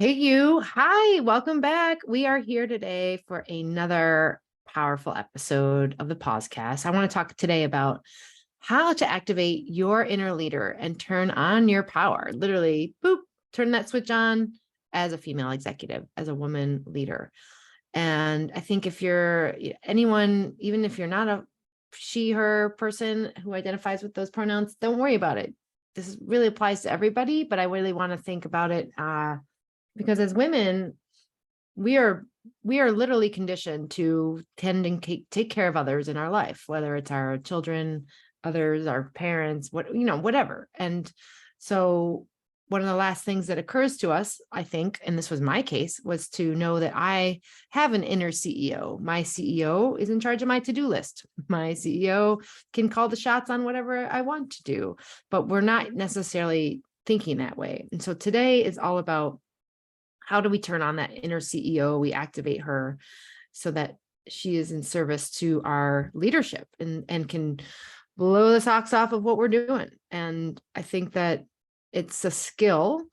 Hey, you. Hi, welcome back. We are here today for another powerful episode of the Pausecast. I want to talk today about how to activate your inner leader and turn on your power. Literally, boop, turn that switch on as a female executive, as a woman leader. And I think if you're anyone, even if you're not a she, her person who identifies with those pronouns, don't worry about it. This really applies to everybody, but I really want to think about it because as women, we are literally conditioned to tend and take care of others in our life, whether it's our children, others, our parents, whatever. And so one of the last things that occurs to us, I think, and this was my case, was to know that I have an inner CEO. My CEO is in charge of my to-do list. My CEO can call the shots on whatever I want to do, but we're not necessarily thinking that way. And so today is all about, how do we turn on that inner CEO? We activate her so that she is in service to our leadership and can blow the socks off of what we're doing. And I think that it's a skill,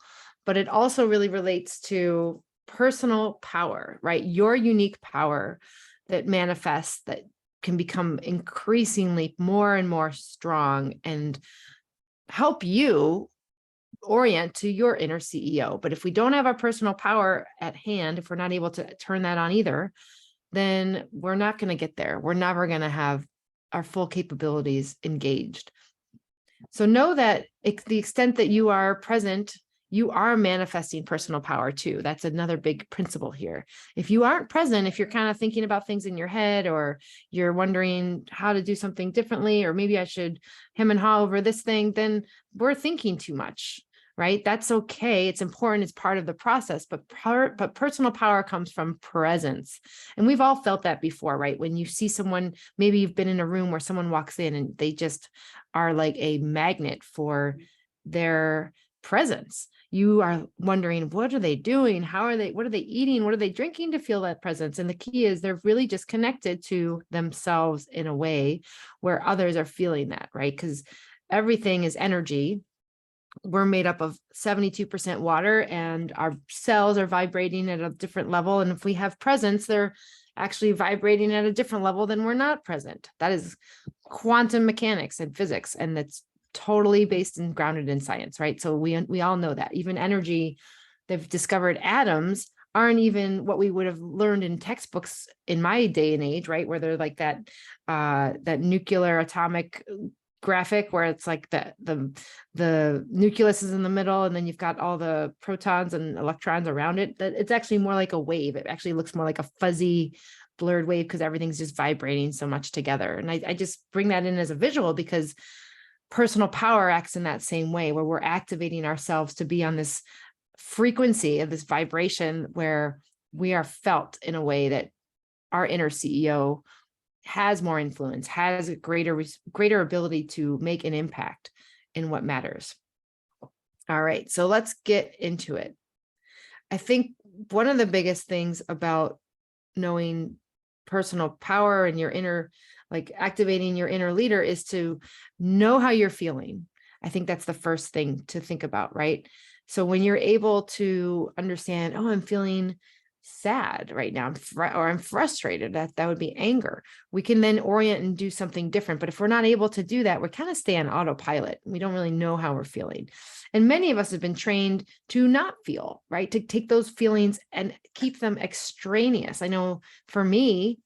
but it also really relates to personal power, right? Your unique power that manifests, that can become increasingly more and more strong and help you orient to your inner CEO. But if we don't have our personal power at hand, if we're not able to turn that on either, then we're not going to get there. We're never going to have our full capabilities engaged. So know that the extent that you are present, you are manifesting personal power too. That's another big principle here. If you aren't present, if you're kind of thinking about things in your head, or you're wondering how to do something differently, or maybe I should hem and haw over this thing, then we're thinking too much, right? That's okay. It's important. It's part of the process, but personal power comes from presence. And we've all felt that before, right? When you see someone, maybe you've been in a room where someone walks in and they just are like a magnet for their presence. You are wondering, what are they doing? What are they eating? What are they drinking to feel that presence? And the key is they're really just connected to themselves in a way where others are feeling that, right? Because everything is energy. We're made up of 72% water, and our cells are vibrating at a different level. And if we have presence, they're actually vibrating at a different level than we're not present. That is quantum mechanics and physics, and that's totally based and grounded in science, right? So we all know that. Even energy, they've discovered atoms aren't even what we would have learned in textbooks in my day and age, right? Where they're like that nuclear atomic graphic where it's like the nucleus is in the middle, and then you've got all the protons and electrons around it. That it's actually more like a wave. It actually looks more like a fuzzy, blurred wave because everything's just vibrating so much together. And I just bring that in as a visual because personal power acts in that same way, where we're activating ourselves to be on this frequency of this vibration where we are felt in a way that our inner CEO has more influence, has a greater ability to make an impact in what matters. All right, so let's get into it. I think one of the biggest things about knowing personal power and your inner, like activating your inner leader, is to know how you're feeling. I think that's the first thing to think about, right? So when you're able to understand, oh, I'm feeling sad right now, or I'm frustrated, that would be anger. We can then orient and do something different. But if we're not able to do that, we kind of stay on autopilot. We don't really know how we're feeling. And many of us have been trained to not feel, right? To take those feelings and keep them extraneous. I know for me,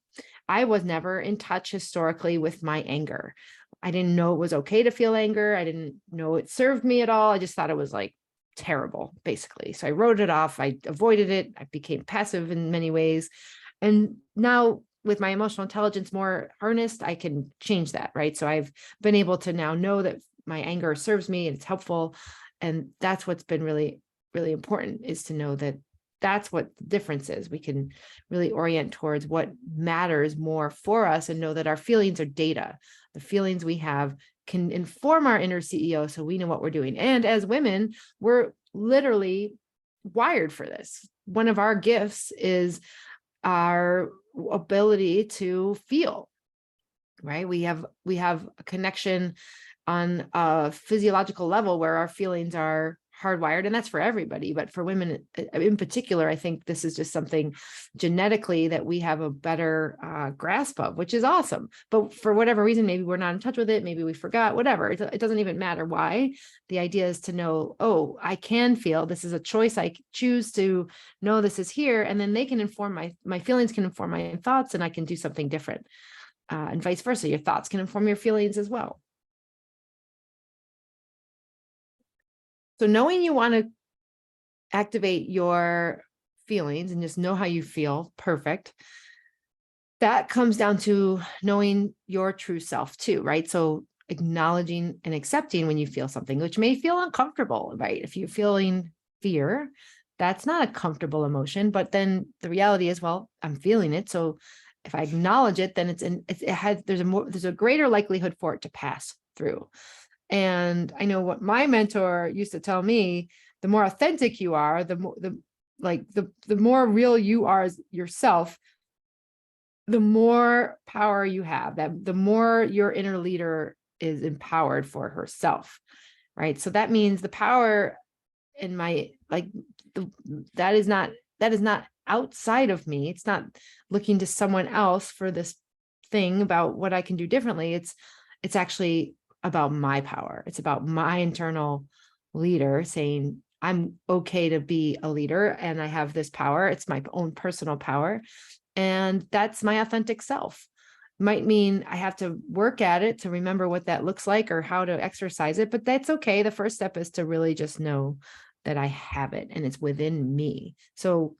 I was never in touch historically with my anger. I didn't know it was okay to feel anger. I didn't know it served me at all. I just thought it was like terrible, basically. So I wrote it off. I avoided it. I became passive in many ways. And now with my emotional intelligence more harnessed, I can change that, right? So I've been able to now know that my anger serves me and it's helpful. And that's what's been really, really important, is to know that that's what the difference is. We can really orient towards what matters more for us and know that our feelings are data. The feelings we have can inform our inner CEO so we know what we're doing. And as women, we're literally wired for this. One of our gifts is our ability to feel, right? We have a connection on a physiological level where our feelings are hardwired, and that's for everybody, but for women in particular, I think this is just something genetically that we have a better grasp of, which is awesome. But for whatever reason, maybe we're not in touch with it. Maybe we forgot, whatever. It doesn't even matter why. The idea is to know, oh, I can feel, this is a choice. I choose to know this is here. And then they can inform my feelings can inform my thoughts, and I can do something different. And vice versa. Your thoughts can inform your feelings as well. So knowing you want to activate your feelings and just know how you feel, perfect. That comes down to knowing your true self too, right? So acknowledging and accepting when you feel something, which may feel uncomfortable, right? If you're feeling fear, that's not a comfortable emotion, but then the reality is, well, I'm feeling it. So if I acknowledge it, then there's a greater likelihood for it to pass through. And I know what my mentor used to tell me, the more authentic you are, the more real you are as yourself, the more power you have, that the more your inner leader is empowered for herself, right? So that means the power in that is not outside of me. It's not looking to someone else for this thing about what I can do differently. It's actually about my power. It's about my internal leader saying, I'm okay to be a leader and I have this power. It's my own personal power. And that's my authentic self. Might mean I have to work at it to remember what that looks like or how to exercise it, but that's okay. The first step is to really just know that I have it and it's within me. So,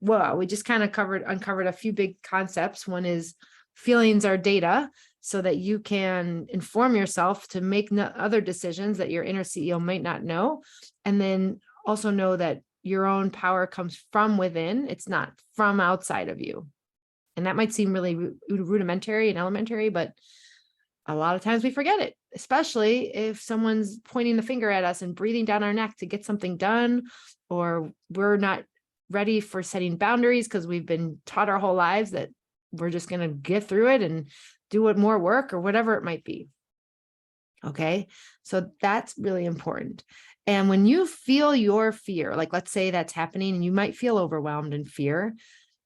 well, we just kind of uncovered a few big concepts. One is feelings are data, so that you can inform yourself to make other decisions that your inner CEO might not know. And then also know that your own power comes from within. It's not from outside of you. And that might seem really rudimentary and elementary, but a lot of times we forget it, especially if someone's pointing the finger at us and breathing down our neck to get something done, or we're not ready for setting boundaries because we've been taught our whole lives that we're just going to get through it and do it more work or whatever it might be. Okay. So that's really important. And when you feel your fear, like let's say that's happening and you might feel overwhelmed in fear,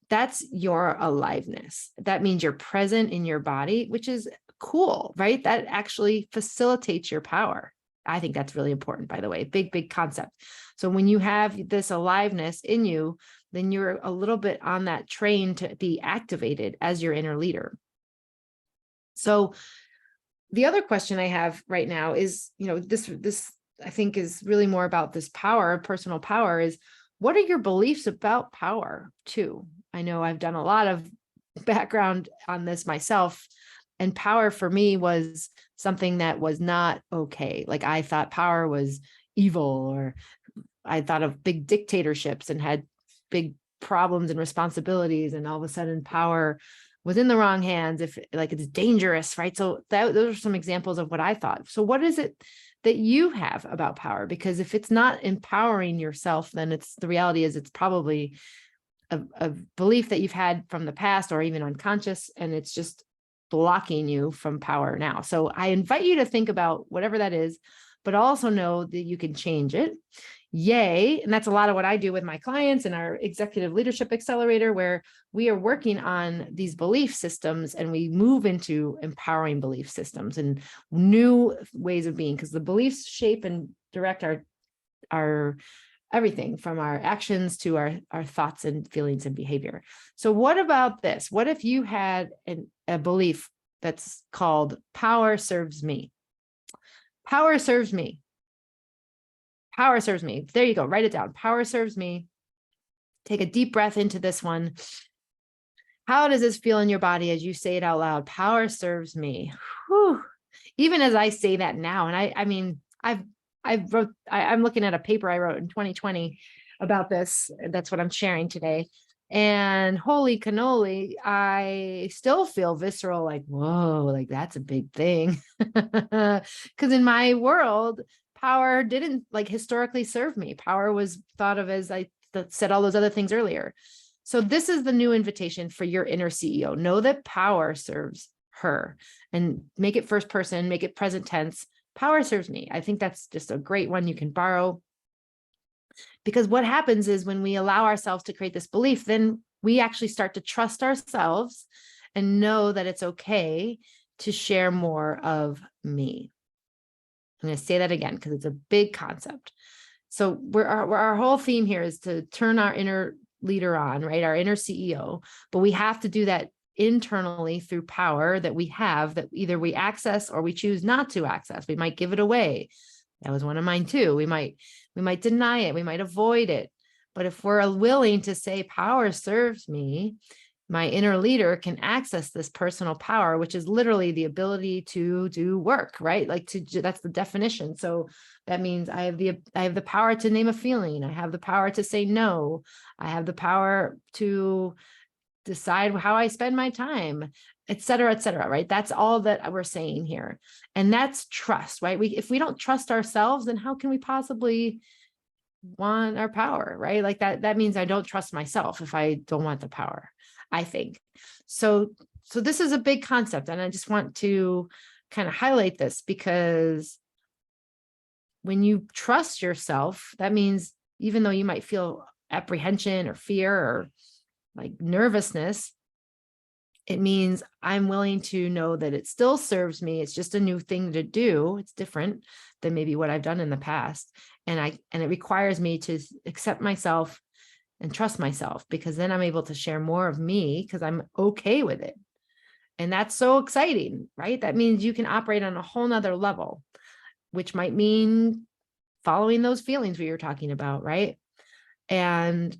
that's your aliveness. That means you're present in your body, which is cool, right? That actually facilitates your power. I think that's really important, by the way, big concept. So when you have this aliveness in you, then you're a little bit on that train to be activated as your inner leader. So the other question I have right now is, this I think is really more about this power, personal power, is what are your beliefs about power too? I know I've done a lot of background on this myself, and power for me was something that was not okay. Like I thought power was evil, or I thought of big dictatorships and had big problems and responsibilities, and all of a sudden power was in the wrong hands, if like it's dangerous, right? So those are some examples of what I thought. So what is it that you have about power? Because if it's not empowering yourself, then the reality is it's probably a belief that you've had from the past or even unconscious, and it's just blocking you from power now. So I invite you to think about whatever that is, but also know that you can change it. Yay. And that's a lot of what I do with my clients in our executive leadership accelerator, where we are working on these belief systems and we move into empowering belief systems and new ways of being, because the beliefs shape and direct our everything from our actions to our thoughts and feelings and behavior. So what about this? What if you had a belief that's called power serves me? Power serves me. Power serves me. There you go. Write it down. Power serves me. Take a deep breath into this one. How does this feel in your body as you say it out loud? Power serves me. Whew. Even as I say that now, and I mean, I'm looking at a paper I wrote in 2020 about this. That's what I'm sharing today. And holy cannoli, I still feel visceral, like, whoa, like that's a big thing. Because in my world, power didn't historically serve me. Power was thought of as, I said all those other things earlier. So this is the new invitation for your inner CEO. Know that power serves her, and make it first person, make it present tense. Power serves me. I think that's just a great one you can borrow. Because what happens is when we allow ourselves to create this belief, then we actually start to trust ourselves and know that it's okay to share more of me. I'm going to say that again because it's a big concept. So our whole theme here is to turn our inner leader on, right? Our inner CEO, but we have to do that internally through power that we have that either we access or we choose not to access. We might give it away. That was one of mine too. We might deny it. We might avoid it. But if we're willing to say power serves me, my inner leader can access this personal power, which is literally the ability to do work, right? Like that's the definition. So that means I have the power to name a feeling. I have the power to say no. I have the power to decide how I spend my time, et cetera, right? That's all that we're saying here. And that's trust, right? If we don't trust ourselves, then how can we possibly want our power, right? Like that means I don't trust myself if I don't want the power, I think. So this is a big concept. And I just want to kind of highlight this because when you trust yourself, that means even though you might feel apprehension or fear or like nervousness, it means I'm willing to know that it still serves me. It's just a new thing to do. It's different than maybe what I've done in the past. And it requires me to accept myself and trust myself, because then I'm able to share more of me because I'm okay with it. And that's so exciting, right? That means you can operate on a whole nother level, which might mean following those feelings we were talking about, right? And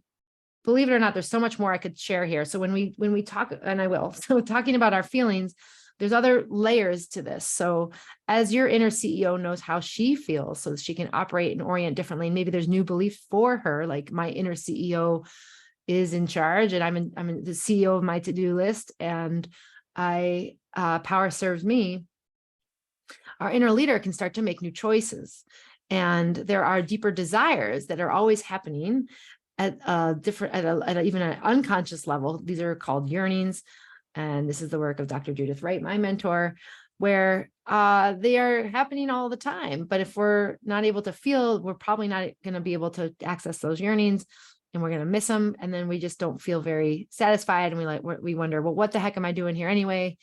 believe it or not, there's so much more I could share here. So when we talk, and I will, so talking about our feelings, there's other layers to this. So as your inner CEO knows how she feels, so she can operate and orient differently, maybe there's new beliefs for her, like my inner CEO is in charge and I'm the CEO of my to-do list and power serves me. Our inner leader can start to make new choices. And there are deeper desires that are always happening at even an unconscious level. These are called yearnings. And this is the work of Dr. Judith Wright, my mentor, where they are happening all the time. But if we're not able to feel, we're probably not going to be able to access those yearnings and we're going to miss them. And then we just don't feel very satisfied. And we wonder, well, what the heck am I doing here anyway?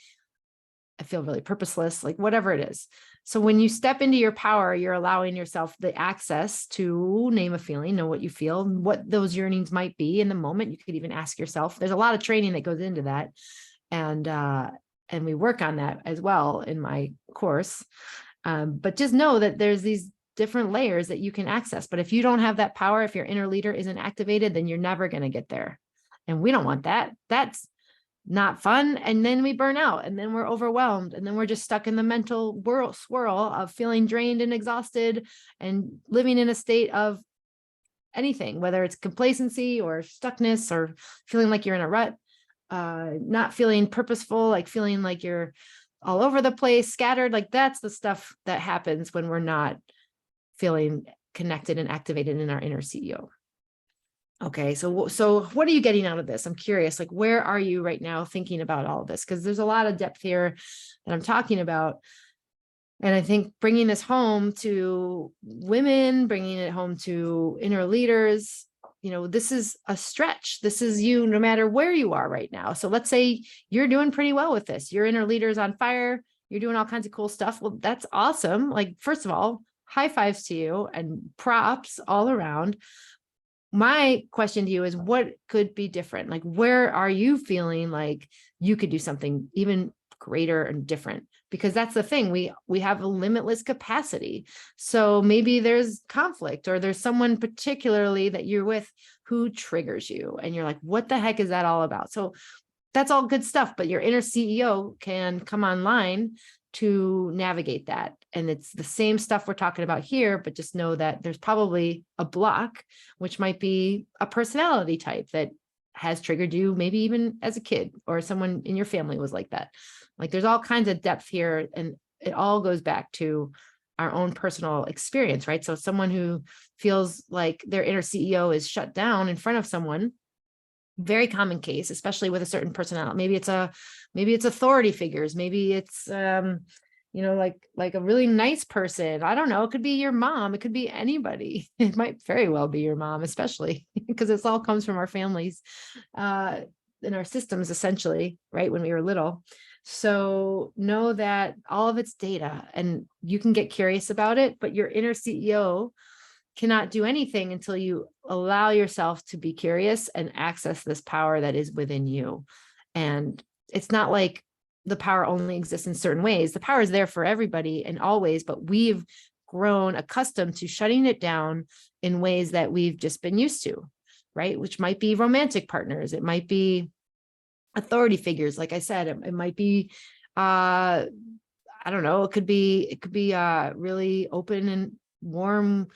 I feel really purposeless, like whatever it is. So when you step into your power, you're allowing yourself the access to name a feeling, know what you feel, what those yearnings might be in the moment. You could even ask yourself. There's a lot of training that goes into that. And we work on that as well in my course. But just know that there's these different layers that you can access. But if you don't have that power, if your inner leader isn't activated, then you're never going to get there. And we don't want that. That's not fun. And then we burn out and then we're overwhelmed. And then we're just stuck in the mental swirl of feeling drained and exhausted and living in a state of anything, whether it's complacency or stuckness or feeling like you're in a rut, not feeling purposeful, like feeling like you're all over the place, scattered. Like that's the stuff that happens when we're not feeling connected and activated in our inner CEO. Okay, so what are you getting out of this? I'm curious, like, where are you right now thinking about all of this? Because there's a lot of depth here that I'm talking about. And I think bringing this home to women, bringing it home to inner leaders, this is a stretch. This is you no matter where you are right now. So let's say you're doing pretty well with this. Your inner leader's on fire. You're doing all kinds of cool stuff. Well, that's awesome. Like, first of all, high fives to you and props all around. My question to you is, what could be different? Like, where are you feeling like you could do something even greater and different? Because that's the thing, we have a limitless capacity. So maybe there's conflict or there's someone particularly that you're with who triggers you and you're like, what the heck is that all about? So that's all good stuff, but your inner CEO can come online to navigate that. And it's the same stuff we're talking about here, but just know that there's probably a block, which might be a personality type that has triggered you, maybe even as a kid, or someone in your family was like that. Like, there's all kinds of depth here, and it all goes back to our own personal experience, right? So someone who feels like their inner CEO is shut down in front of someone, very common case, especially with a certain personality. Maybe it's authority figures. Maybe it's, like a really nice person. I don't know. It could be your mom. It could be anybody. It might very well be your mom, especially because this all comes from our families, in our systems, essentially, right? When we were little. So know that all of it's data and you can get curious about it, but your inner CEO cannot do anything until you allow yourself to be curious and access this power that is within you. And it's not like the power only exists in certain ways. The power is there for everybody and always, but we've grown accustomed to shutting it down in ways that we've just been used to, right? Which might be romantic partners. It might be authority figures. Like I said, it might be, I don't know, it could be really open and warm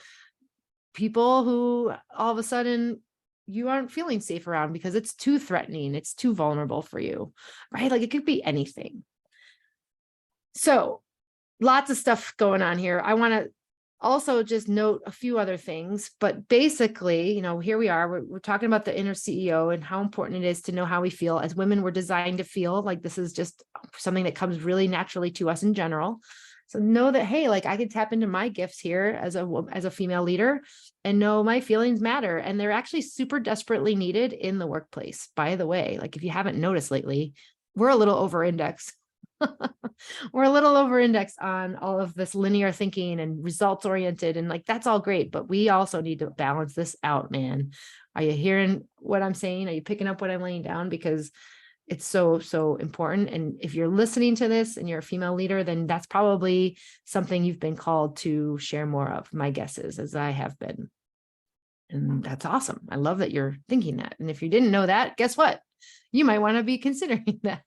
people who all of a sudden you aren't feeling safe around because it's too threatening, it's too vulnerable for you, right? Like it could be anything. So lots of stuff going on here. I want to also just note a few other things, but basically, here we are, we're talking about the inner CEO and how important it is to know how we feel. As women, we're designed to feel like this is just something that comes really naturally to us in general. So know that, hey, like I can tap into my gifts here as a female leader and know my feelings matter. And they're actually super desperately needed in the workplace. By the way, like if you haven't noticed lately, we're a little over-indexed. We're a little over-indexed on all of this linear thinking and results oriented. And like, that's all great, but we also need to balance this out, man. Are you hearing what I'm saying? Are you picking up what I'm laying down? Because it's so, so important. And if you're listening to this and you're a female leader, then that's probably something you've been called to share more of. My guess is, as I have been. And that's awesome. I love that you're thinking that. And if you didn't know that, guess what? You might want to be considering that,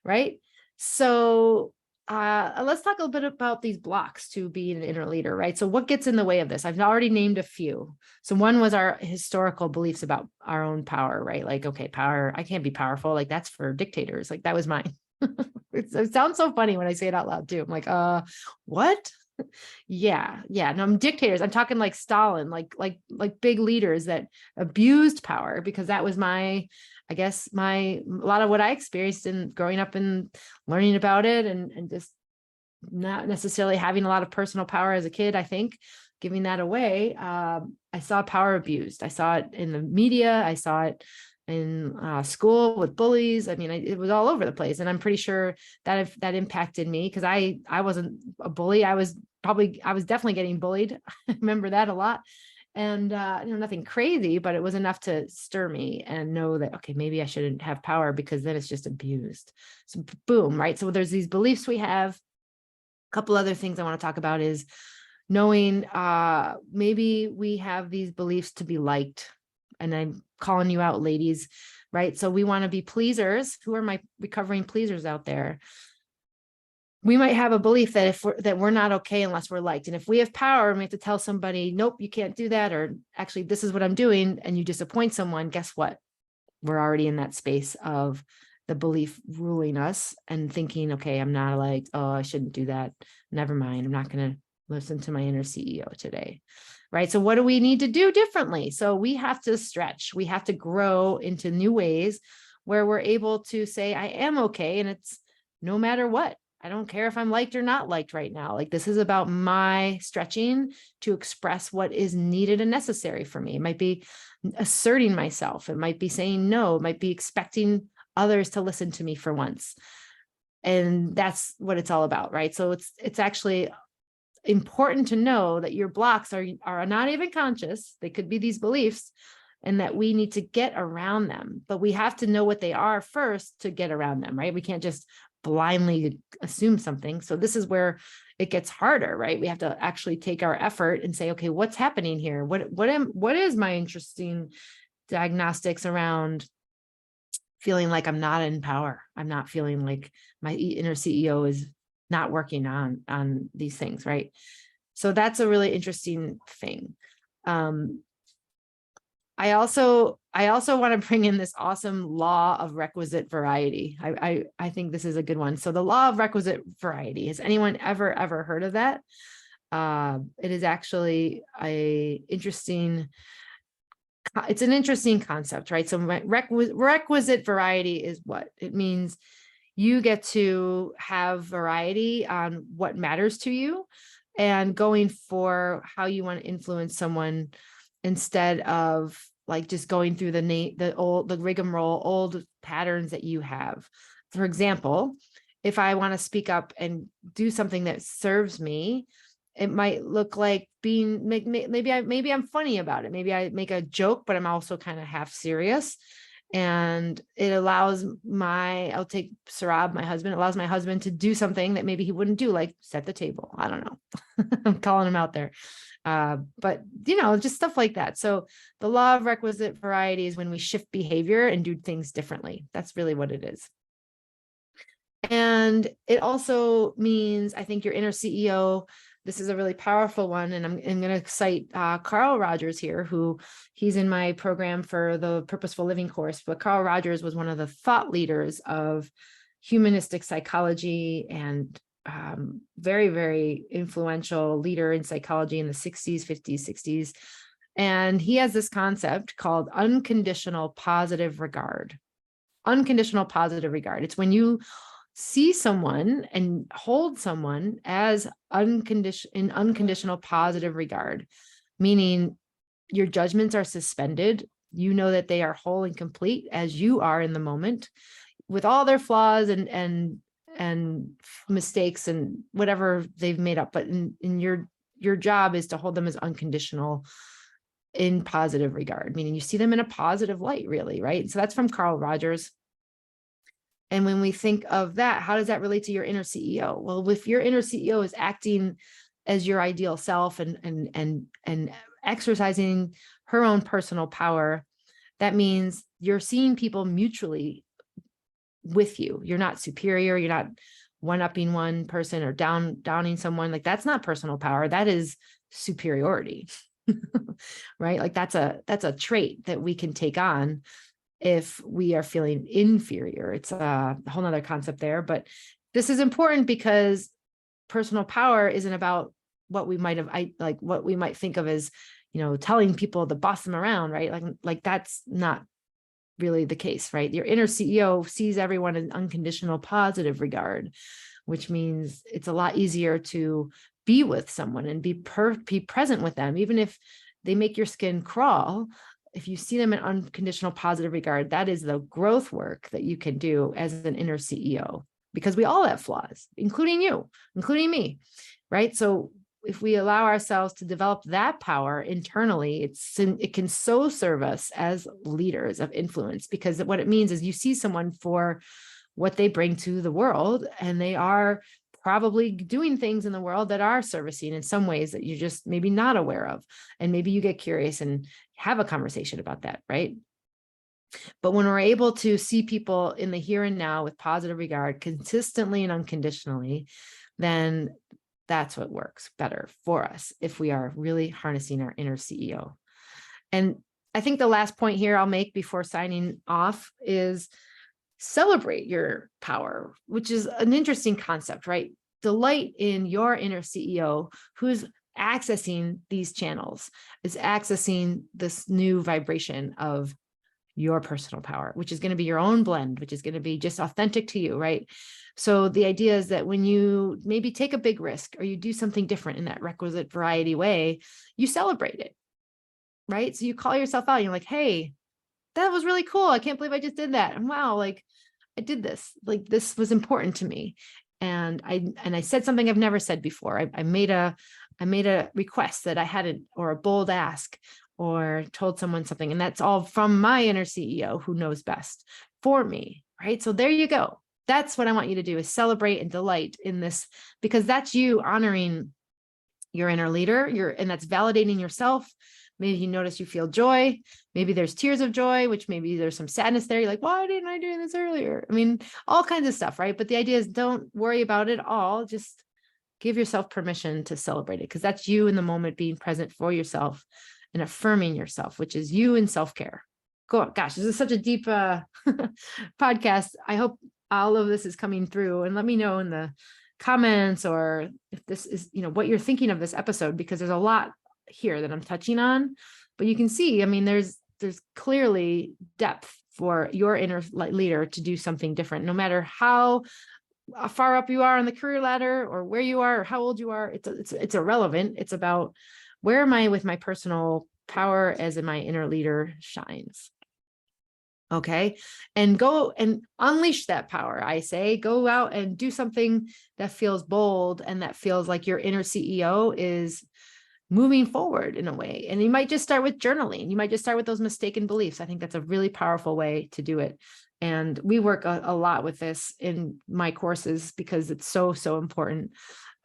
right? So let's talk a little bit about these blocks to be an inner leader, right? So what gets in the way of this? I've already named a few. So one was our historical beliefs about our own power, right? Like, okay, power, I can't be powerful. Like that's for dictators. Like that was mine. It sounds so funny when I say it out loud too. I'm like, what? Yeah. No, I'm dictators. I'm talking like Stalin, like big leaders that abused power, because that was a lot of what I experienced in growing up and learning about it and just not necessarily having a lot of personal power as a kid. I think giving that away, I saw power abused. I saw it in the media. I saw it in school with bullies. I mean, it was all over the place. And I'm pretty sure that impacted me because I wasn't a bully. I was definitely getting bullied. I remember that a lot. And nothing crazy, but it was enough to stir me and know that, okay, maybe I shouldn't have power because then it's just abused. So boom, right? So there's these beliefs we have. A couple other things I want to talk about is knowing maybe we have these beliefs to be liked. And I'm calling you out, ladies, right? So we want to be pleasers. Who are my recovering pleasers out there? We might have a belief that we're not okay unless we're liked. And if we have power and we have to tell somebody, nope, you can't do that, or actually this is what I'm doing, and you disappoint someone, guess what? We're already in that space of the belief ruling us and thinking, okay, I'm not liked. Oh, I shouldn't do that. Never mind. I'm not going to listen to my inner CEO today. Right. So what do we need to do differently? So we have to stretch. We have to grow into new ways where we're able to say, I am okay. And it's no matter what. I don't care if I'm liked or not liked right now. Like this is about my stretching to express what is needed and necessary for me. It might be asserting myself. It might be saying no. It might be expecting others to listen to me for once. And that's what it's all about, right? So it's actually important to know that your blocks are not even conscious. They could be these beliefs, and that we need to get around them. But we have to know what they are first to get around them, right? We can't just blindly assume something. So this is where it gets harder, right? We have to actually take our effort and say, okay, what's happening here? What is my interesting diagnostics around feeling like I'm not in power? I'm not feeling like my inner CEO is not working on these things, right? So that's a really interesting thing. I also want to bring in this awesome law of requisite variety. I think this is a good one. So the law of requisite variety, has anyone ever heard of that? It is actually it's an interesting concept, right? So requisite variety is what it means. You get to have variety on what matters to you and going for how you want to influence someone instead of like just going through the rigmarole, old patterns that you have. For example, if I want to speak up and do something that serves me, it might look like maybe I'm funny about it. Maybe I make a joke, but I'm also kind of half serious. And it allows I'll take Sarab, my husband, allows my husband to do something that maybe he wouldn't do, like set the table. I don't know. I'm calling him out there. But just stuff like that. So the law of requisite variety is when we shift behavior and do things differently. That's really what it is. And it also means, I think, your inner CEO. This is a really powerful one. And I'm going to cite Carl Rogers here, who he's in my program for the Purposeful Living course. But Carl Rogers was one of the thought leaders of humanistic psychology and very, very influential leader in psychology in the 60s, 50s, 60s. And he has this concept called unconditional positive regard. Unconditional positive regard. It's when you see someone and hold someone as unconditional positive regard, meaning your judgments are suspended. You know that they are whole and complete as you are in the moment, with all their flaws and mistakes and whatever they've made up. But in your job is to hold them as unconditional in positive regard, meaning you see them in a positive light, really, right? So that's from Carl Rogers. And when we think of that, how does that relate to your inner CEO? Well, if your inner CEO is acting as your ideal self and exercising her own personal power, that means you're seeing people mutually with you. You're not superior. You're not one-upping one person or downing someone. Like, that's not personal power. That is superiority, right? Like that's a trait that we can take on if we are feeling inferior. It's a whole nother concept there, but this is important because personal power isn't about what we might think of as, telling people to boss them around, right? Like that's not really the case, right? Your inner CEO sees everyone in unconditional positive regard, which means it's a lot easier to be with someone and be present with them, even if they make your skin crawl. If you see them in unconditional positive regard, that is the growth work that you can do as an inner CEO, because we all have flaws, including you, including me, right? So if we allow ourselves to develop that power internally, it can so serve us as leaders of influence, because what it means is you see someone for what they bring to the world, and they are probably doing things in the world that are servicing in some ways that you're just maybe not aware of. And maybe you get curious and have a conversation about that, right? But when we're able to see people in the here and now with positive regard, consistently and unconditionally, then that's what works better for us if we are really harnessing our inner CEO. And I think the last point here I'll make before signing off is celebrate your power, which is an interesting concept, right? Delight in your inner CEO who's accessing these channels, is accessing this new vibration of your personal power, which is going to be your own blend, which is going to be just authentic to you, right? So the idea is that when you maybe take a big risk or you do something different in that requisite variety way, you celebrate it, right? So you call yourself out. You're like, hey, that was really cool. I can't believe I just did that. And wow, like I did this, like this was important to me. And I said something I've never said before. I made a request that I hadn't, or a bold ask, or told someone something. And that's all from my inner CEO who knows best for me, right? So there you go. That's what I want you to do, is celebrate and delight in this, because that's you honoring your inner leader, and that's validating yourself. Maybe you notice you feel joy. Maybe there's tears of joy, which maybe there's some sadness there. You're like, why didn't I do this earlier? I mean, all kinds of stuff, right? But the idea is don't worry about it all. Just give yourself permission to celebrate it, because that's you in the moment being present for yourself and affirming yourself, which is you in self-care. Cool. Gosh, this is such a deep podcast. I hope all of this is coming through, and let me know in the comments or if this is, what you're thinking of this episode, because there's a lot here that I'm touching on, but you can see, I mean, there's there's clearly depth for your inner leader to do something different, no matter how far up you are on the career ladder or where you are or how old you are. It's irrelevant. It's about, where am I with my personal power as in my inner leader shines? Okay. And go and unleash that power. I say, go out and do something that feels bold and that feels like your inner CEO is moving forward in a way. And you might just start with journaling. You might just start with those mistaken beliefs. I think that's a really powerful way to do it. And we work a lot with this in my courses because it's so, so important,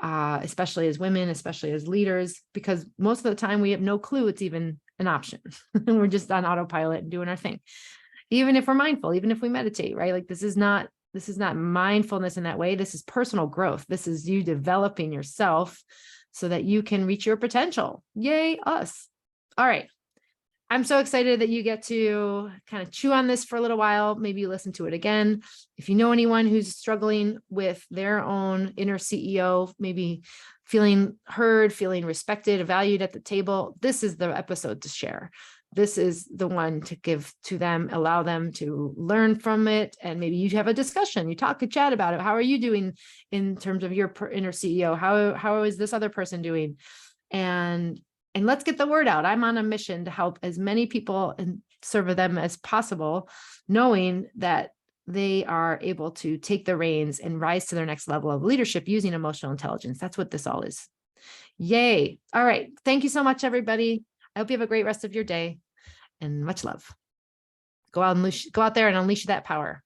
especially as women, especially as leaders, because most of the time we have no clue it's even an option. We're just on autopilot and doing our thing. Even if we're mindful, even if we meditate, right? Like this is not mindfulness in that way. This is personal growth. This is you developing yourself so that you can reach your potential. Yay, us. All right. I'm so excited that you get to kind of chew on this for a little while. Maybe you listen to it again. If you know anyone who's struggling with their own inner CEO, maybe feeling heard, feeling respected, valued at the table, this is the episode to share. This is the one to give to them, allow them to learn from it. And maybe you have a discussion, you talk to chat about it. How are you doing in terms of your inner CEO? How is this other person doing? And let's get the word out. I'm on a mission to help as many people and serve them as possible, knowing that they are able to take the reins and rise to their next level of leadership using emotional intelligence. That's what this all is. Yay. All right. Thank you so much, everybody. I hope you have a great rest of your day and much love. Go out there and unleash that power.